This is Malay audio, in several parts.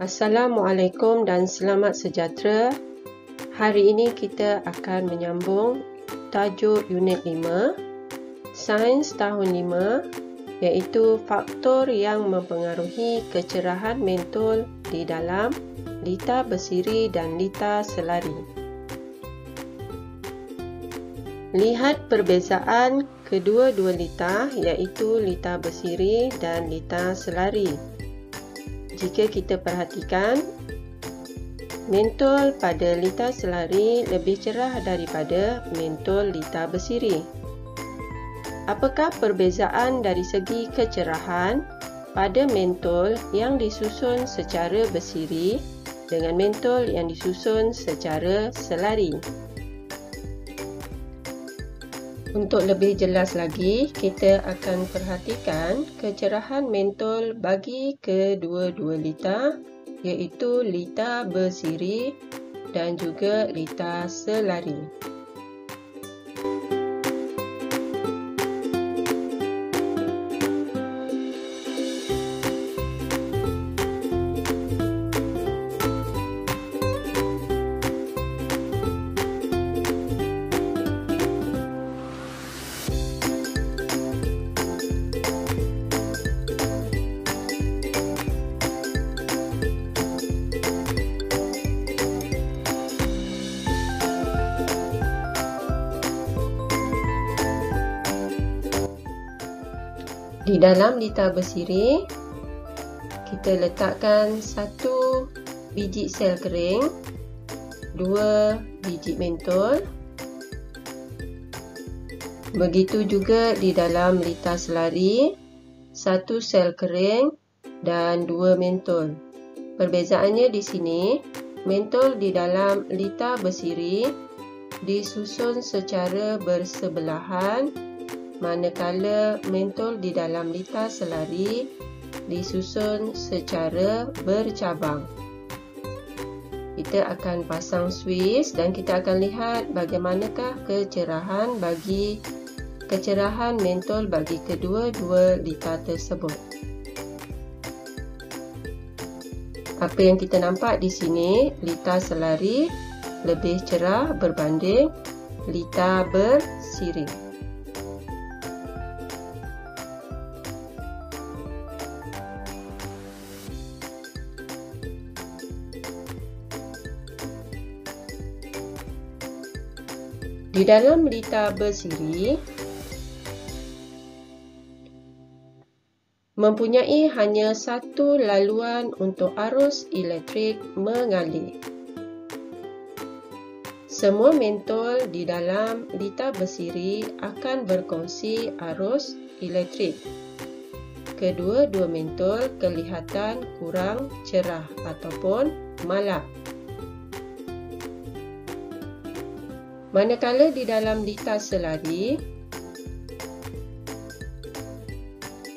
Assalamualaikum dan selamat sejahtera. Hari ini kita akan menyambung tajuk unit 5, Sains tahun 5, iaitu faktor yang mempengaruhi kecerahan mentol di dalam lita bersiri dan lita selari. Lihat perbezaan kedua-dua lita, iaitu lita bersiri dan lita selari. Jika kita perhatikan, mentol pada lita selari lebih cerah daripada mentol lita bersiri. Apakah perbezaan dari segi kecerahan pada mentol yang disusun secara bersiri dengan mentol yang disusun secara selari? Untuk lebih jelas lagi, kita akan perhatikan kecerahan mentol bagi kedua-dua lita, iaitu lita bersiri dan juga lita selari. Di dalam lita bersiri, kita letakkan 1 biji sel kering, 2 biji mentol. Begitu juga di dalam lita selari, 1 sel kering dan 2 mentol. Perbezaannya di sini, mentol di dalam lita bersiri disusun secara bersebelahan, manakala mentol di dalam lita selari disusun secara bercabang. Kita akan pasang Swiss dan kita akan lihat bagaimanakah kecerahan mentol bagi kedua-dua lita tersebut. Apa yang kita nampak di sini, lita selari lebih cerah berbanding lita bersiri. Di dalam lita bersiri mempunyai hanya satu laluan untuk arus elektrik mengalir. Semua mentol di dalam lita bersiri akan berkongsi arus elektrik. Kedua-dua mentol kelihatan kurang cerah ataupun malap. Manakala di dalam lita selari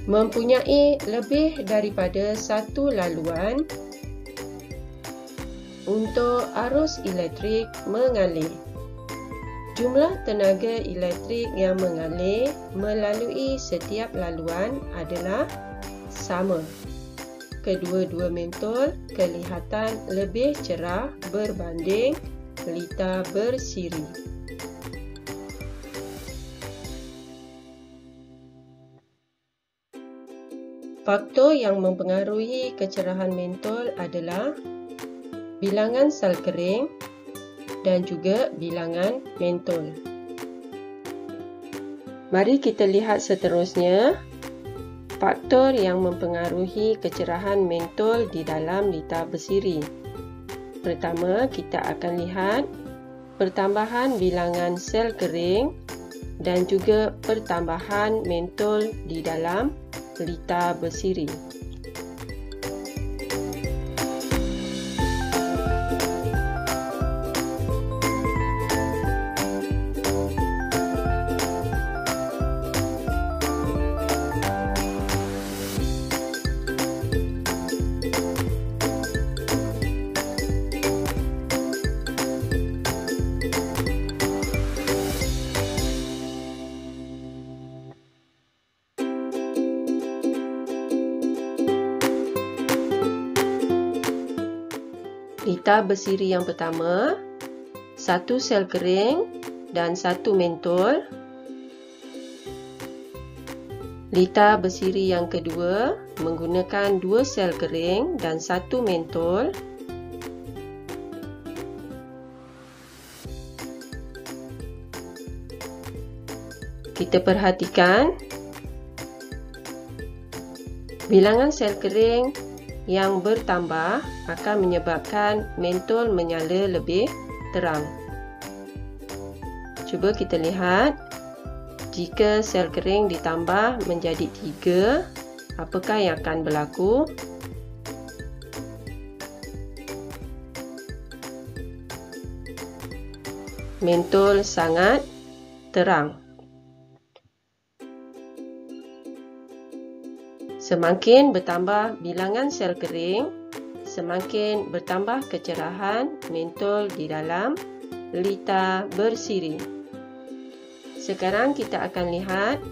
mempunyai lebih daripada satu laluan untuk arus elektrik mengalir. Jumlah tenaga elektrik yang mengalir melalui setiap laluan adalah sama. Kedua-dua mentol kelihatan lebih cerah berbanding lita bersiri. Faktor yang mempengaruhi kecerahan mentol adalah bilangan sel kering dan juga bilangan mentol. Mari kita lihat seterusnya faktor yang mempengaruhi kecerahan mentol di dalam lita bersiri. Pertama, kita akan lihat pertambahan bilangan sel kering dan juga pertambahan mentol di dalam lita bersiri. Lita bersiri yang pertama, 1 sel kering dan 1 mentol. Lita bersiri yang kedua menggunakan 2 sel kering dan 1 mentol. Kita perhatikan bilangan sel kering yang bertambah akan menyebabkan mentol menyala lebih terang. Cuba kita lihat, jika sel kering ditambah menjadi 3, apakah yang akan berlaku? Mentol sangat terang. Semakin bertambah bilangan sel kering, semakin bertambah kecerahan mentol di dalam lita bersiri. Sekarang kita akan lihat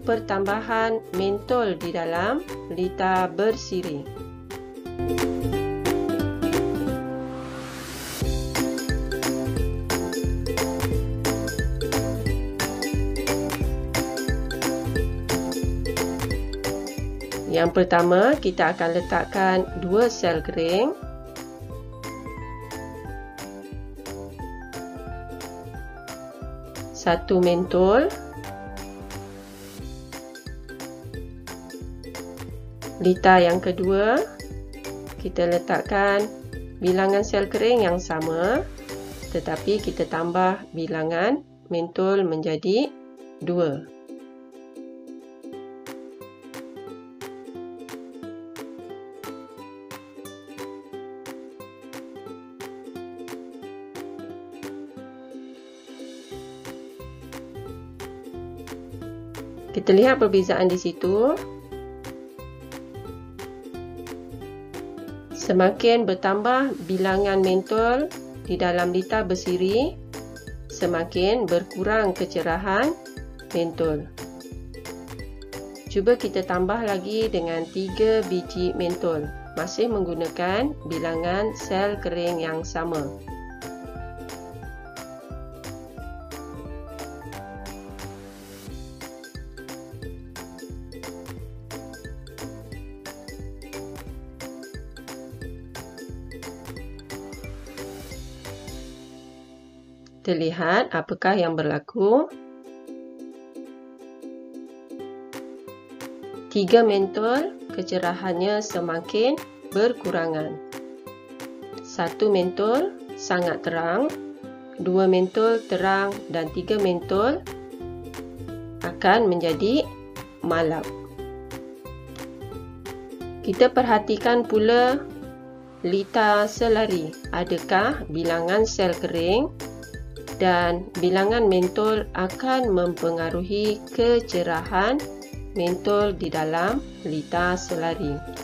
pertambahan mentol di dalam lita bersiri. Yang pertama, kita akan letakkan 2 sel kering. Satu mentol. Lita yang kedua, kita letakkan bilangan sel kering yang sama, tetapi kita tambah bilangan mentol menjadi 2. Kita lihat perbezaan di situ. Semakin bertambah bilangan mentol di dalam lita bersiri, semakin berkurang kecerahan mentol. Cuba kita tambah lagi dengan 3 biji mentol, masih menggunakan bilangan sel kering yang sama. Terlihat apakah yang berlaku. 3 mentol, kecerahannya semakin berkurangan. 1 mentol sangat terang, 2 mentol terang dan 3 mentol akan menjadi malap. Kita perhatikan pula lita selari. Adakah bilangan sel kering dan bilangan mentol akan mempengaruhi kecerahan mentol di dalam lita selari.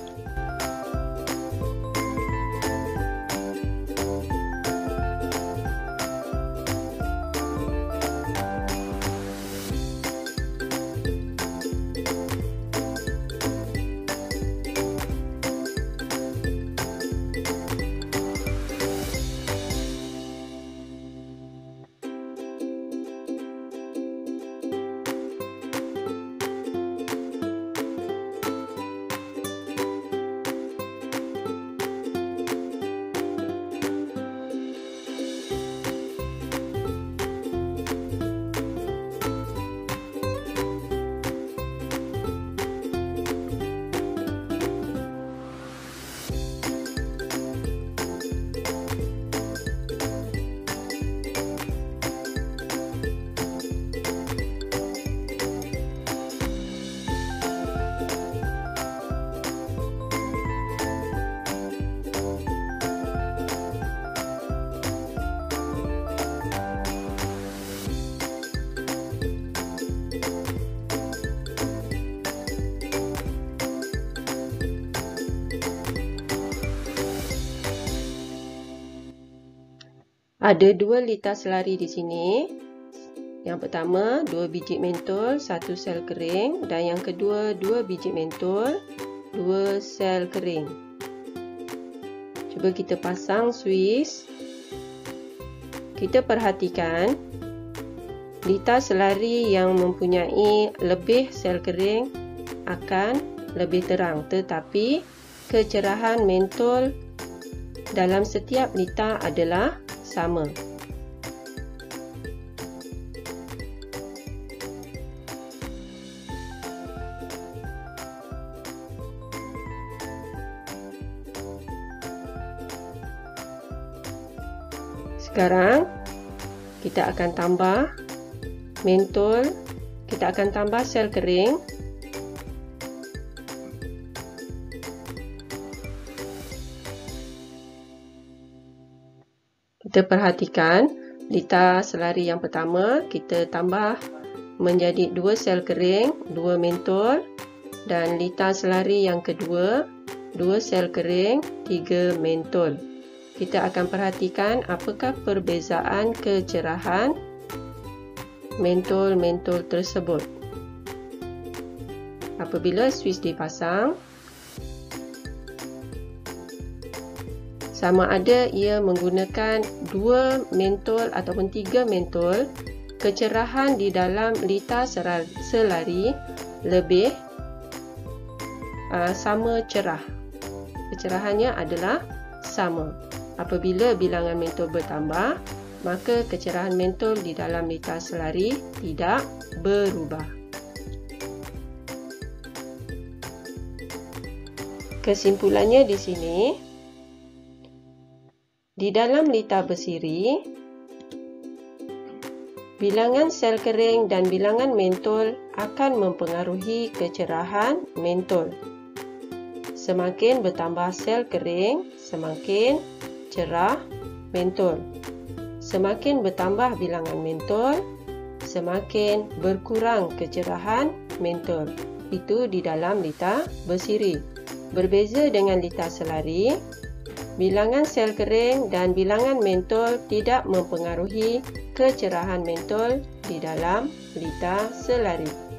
Ada 2 lita selari di sini. Yang pertama 2 biji mentol, 1 sel kering, dan yang kedua 2 biji mentol, 2 sel kering. Cuba kita pasang suis. Kita perhatikan lita selari yang mempunyai lebih sel kering akan lebih terang, tetapi kecerahan mentol dalam setiap lita adalah sama. Sekarang kita akan tambah mentol, kita akan tambah sel kering. Kita perhatikan lita selari yang pertama kita tambah menjadi 2 sel kering, 2 mentol, dan lita selari yang kedua 2 sel kering, 3 mentol. Kita akan perhatikan apakah perbezaan kecerahan mentol-mentol tersebut. Apabila suis dipasang, sama ada ia menggunakan 2 mentol ataupun 3 mentol, kecerahan di dalam lita selari lebih sama cerah. Kecerahannya adalah sama. Apabila bilangan mentol bertambah, maka kecerahan mentol di dalam lita selari tidak berubah. Kesimpulannya di sini, di dalam lita bersiri, bilangan sel kering dan bilangan mentol akan mempengaruhi kecerahan mentol. Semakin bertambah sel kering, semakin cerah mentol. Semakin bertambah bilangan mentol, semakin berkurang kecerahan mentol. Itu di dalam lita bersiri. Berbeza dengan lita selari, bilangan sel kering dan bilangan mentol tidak mempengaruhi kecerahan mentol di dalam lita selari.